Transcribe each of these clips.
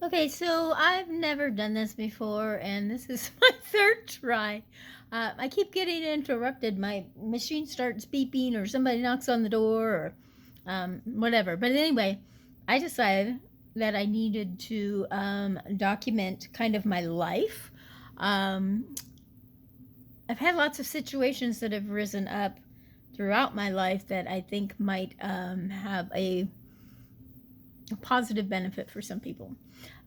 Okay, so I've never done this before, and this is my third try. I keep getting interrupted. My machine starts beeping, or somebody knocks on the door, or whatever. But anyway, I decided that I needed to document kind of my life. Um, I've had lots of situations that have risen up throughout my life that I think might have a positive benefit for some people.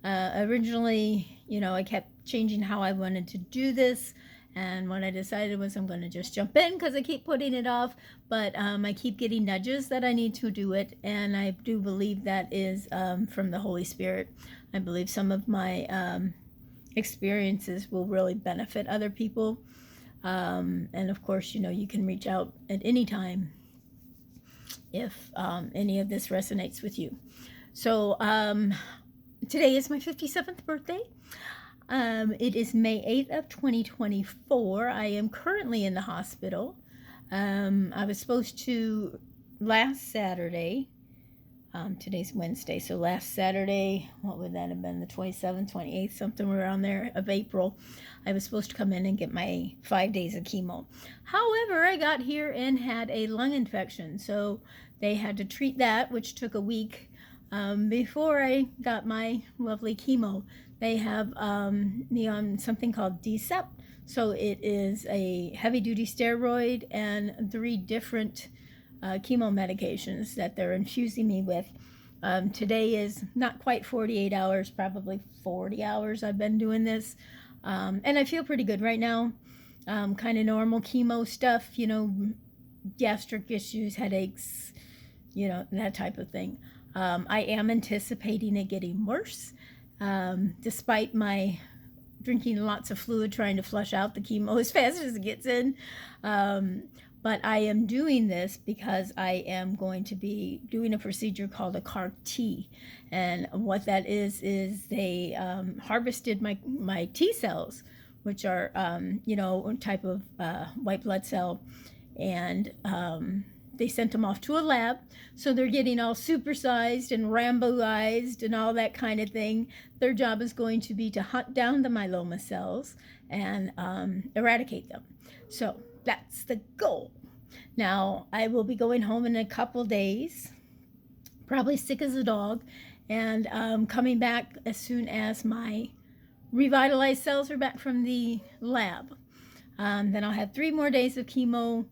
Originally, I kept changing how I wanted to do this. And what I decided was I'm going to just jump in because I keep putting it off. But I keep getting nudges that I need to do it. And I do believe that is from the Holy Spirit. I believe some of my experiences will really benefit other people. And of course, you can reach out at any time if any of this resonates with you. So today is my 57th birthday. It is May 8th of 2024. I am currently in the hospital. I was supposed to last Saturday. Today's Wednesday, so last Saturday, what would that have been, the 27th, 28th, something around there of April, I was supposed to come in and get my 5 days of chemo. However, I got here and had a lung infection, so they had to treat that, which took a week before I got my lovely chemo. They have me on something called DCEP, so it is a heavy-duty steroid and 3 different chemo medications that they're infusing me with. Today is not quite 48 hours, probably 40 hours I've been doing this. And I feel pretty good right now. Kind of normal chemo stuff, gastric issues, headaches, that type of thing. I am anticipating it getting worse, despite my drinking lots of fluid trying to flush out the chemo as fast as it gets in. But I am doing this because I am going to be doing a procedure called a CAR T. And what that is they harvested my T cells, which are, a type of white blood cell. And they sent them off to a lab. So they're getting all supersized and Ramboized and all that kind of thing. Their job is going to be to hunt down the myeloma cells and eradicate them. So that's the goal. Now, I will be going home in a couple days, probably sick as a dog, and coming back as soon as my revitalized cells are back from the lab. Then I'll have 3 more days of chemo,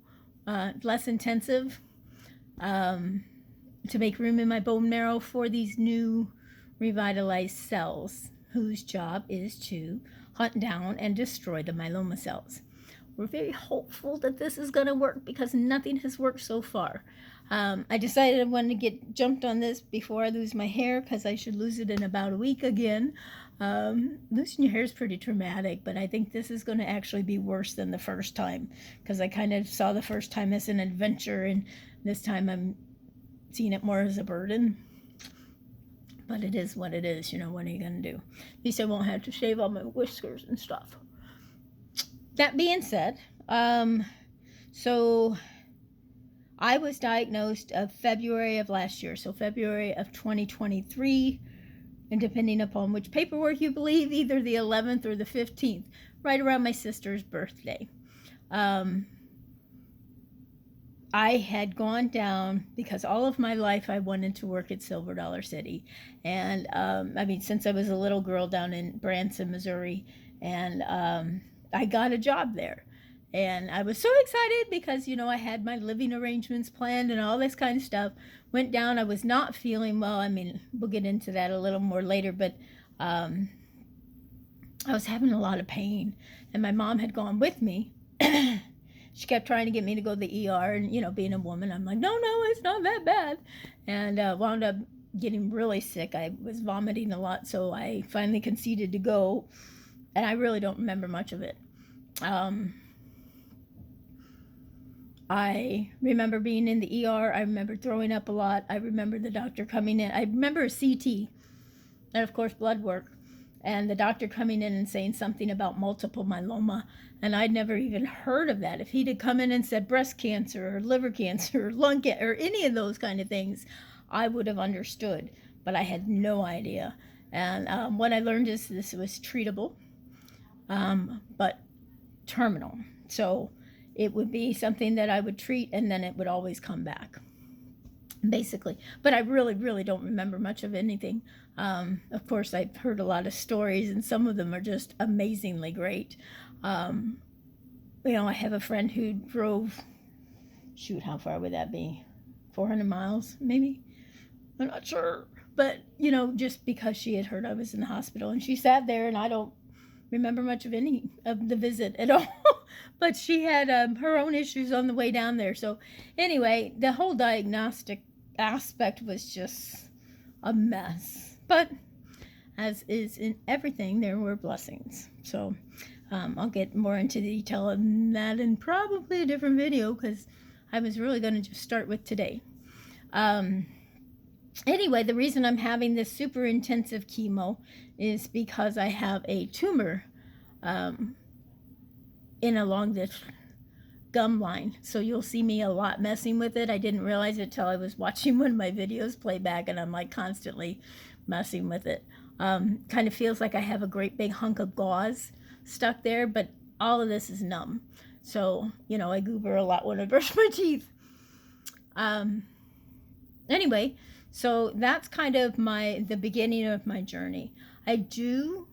less intensive, to make room in my bone marrow for these new revitalized cells, whose job is to hunt down and destroy the myeloma cells. We're very hopeful that this is going to work because nothing has worked so far. I decided I wanted to get jumped on this before I lose my hair because I should lose it in about a week again. Losing your hair is pretty traumatic, but I think this is going to actually be worse than the first time because I kind of saw the first time as an adventure, and this time I'm seeing it more as a burden. But it is what it is, what are you going to do? At least I won't have to shave all my whiskers and stuff. That being said, so I was diagnosed of February of last year, so February of 2023, and depending upon which paperwork you believe, either the 11th or the 15th, right around my sister's birthday. I had gone down because all of my life I wanted to work at Silver Dollar City. And since I was a little girl down in Branson, Missouri, and I got a job there. And I was so excited because, I had my living arrangements planned and all this kind of stuff. Went down, I was not feeling well. We'll get into that a little more later, but I was having a lot of pain. And my mom had gone with me. She kept trying to get me to go to the ER, and, being a woman, I'm like, no, it's not that bad. And wound up getting really sick. I was vomiting a lot, so I finally conceded to go, and I really don't remember much of it. I remember being in the ER. I remember throwing up a lot. I remember the doctor coming in. I remember a CT and, of course, blood work. And the doctor coming in and saying something about multiple myeloma. And I'd never even heard of that. If he'd have come in and said breast cancer or liver cancer or lung cancer or any of those kind of things, I would have understood. But I had no idea. And what I learned is this was treatable, but terminal. So it would be something that I would treat and then it would always come back, basically. But I really, really don't remember much of anything. Of course, I've heard a lot of stories, and some of them are just amazingly great. I have a friend who drove, shoot, how far would that be? 400 miles, maybe? I'm not sure. But, just because she had heard I was in the hospital, and she sat there, and I don't remember much of any of the visit at all. But she had her own issues on the way down there. So anyway, the whole diagnostic aspect was just a mess. But as is in everything, there were blessings. So I'll get more into detail on that in probably a different video, because I was really going to just start with today. Anyway, the reason I'm having this super intensive chemo is because I have a tumor in along this gum line. So you'll see me a lot messing with it. I didn't realize it till I was watching one of my videos play back, and I'm like constantly messing with it. Kind of feels like I have a great big hunk of gauze stuck there, but all of this is numb. So, I goober a lot when I brush my teeth. Anyway, so that's kind of the beginning of my journey. I do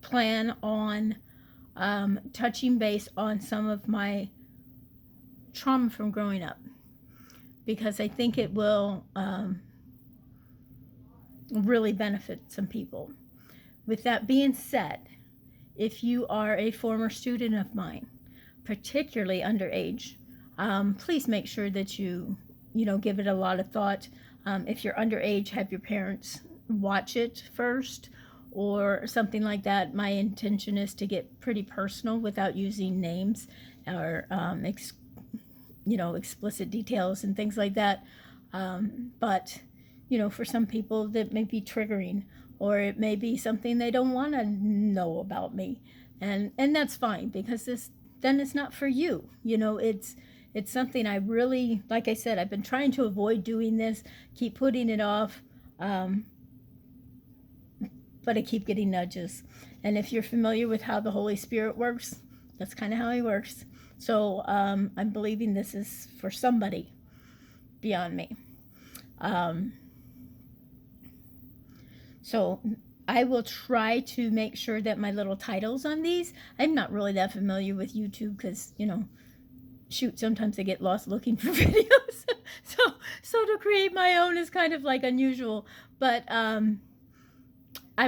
plan on touching base on some of my trauma from growing up, because I think it will really benefit some people. With that being said, if you are a former student of mine, particularly underage, please make sure that you give it a lot of thought. If you're underage, have your parents watch it first or something like that. My intention is to get pretty personal without using names or explicit details and things like that. But for some people that may be triggering, or it may be something they don't want to know about me, and that's fine, because then it's not for you. It's something I really, like I said, I've been trying to avoid doing this, keep putting it off, but I keep getting nudges. And if you're familiar with how the Holy Spirit works, that's kind of how he works. So I'm believing this is for somebody beyond me. So I will try to make sure that my little titles on these, I'm not really that familiar with YouTube, because, shoot, sometimes I get lost looking for videos. so to create my own is kind of like unusual. But I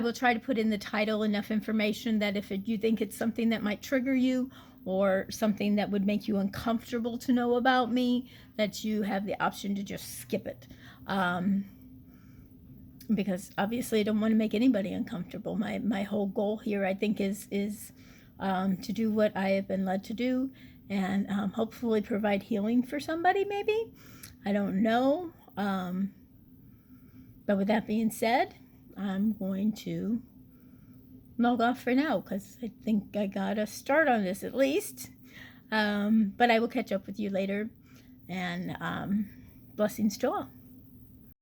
will try to put in the title enough information that if you think it's something that might trigger you, or something that would make you uncomfortable to know about me, that you have the option to just skip it. Because obviously I don't want to make anybody uncomfortable. My whole goal here, I think, is to do what I have been led to do, and hopefully provide healing for somebody, maybe. I don't know. But with that being said, I'm going to log off for now, because I think I got a start on this at least. But I will catch up with you later, and blessings to all.